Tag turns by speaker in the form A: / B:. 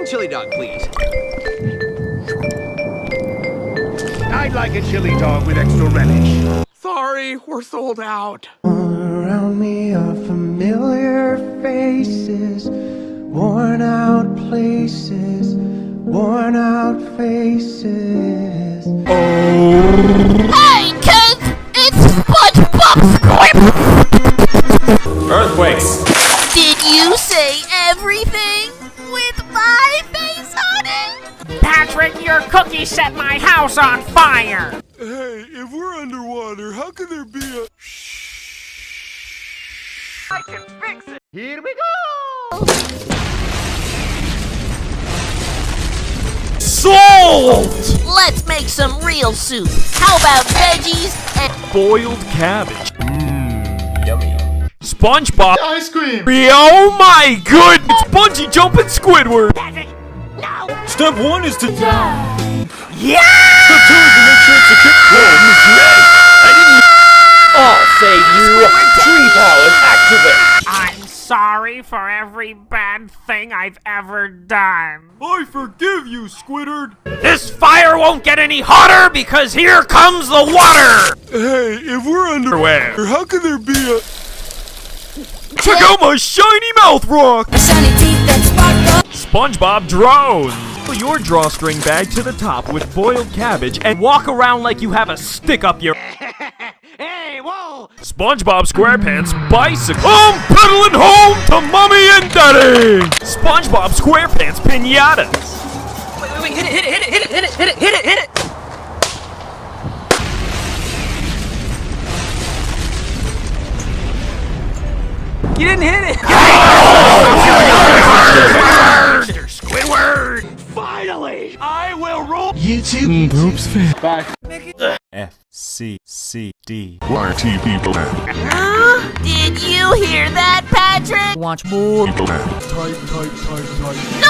A: One chili dog, please.
B: I'd like a chili dog with extra relish.
A: Sorry, we're sold out.
C: All around me are familiar faces, worn out places, worn out faces.
D: Hey, kids! It's Spongebob SquarePants!
E: Earthquakes.
D: Did you say everything with my face on it?
F: Patrick, your cookie set my house on fire!
G: Hey, if we're underwater, how can there be a...
A: I can fix it.
B: Here we go!
E: Salt!
D: Let's make some real soup. How about veggies and
E: Boiled cabbage. Yummy. SpongeBob.
B: Ice cream!
E: Oh my good! It's bungee jumping Squidward.
D: no!
E: Step 1 is to...
D: Yeah!
E: Step 2 is to make sure it's a kick.
A: I'll save you. Tree powers activate.
F: I'm sorry for every bad thing I've ever done.
E: I forgive you, Squidward. This fire won't get any hotter because here comes the water.
G: Hey, if we're underwater, how can there be a...
E: Check out my shiny mouth rock.
D: Shiny teeth that sparkle.
E: SpongeBob drone. Put your drawstring bag to the top with boiled cabbage and walk around like you have a stick up your...
A: Hey, whoa!
E: SpongeBob SquarePants bicycle. I'm pedaling home to Mommy and Daddy. SpongeBob SquarePants pinatas.
A: Wait, hit it! You didn't hit it!
E: Squidward!
A: Finally! I will roll!
C: YouTube.
G: Oops.
E: FCCD.
G: YTP.
D: Did you hear that, Patrick?
F: Watch more.
D: No!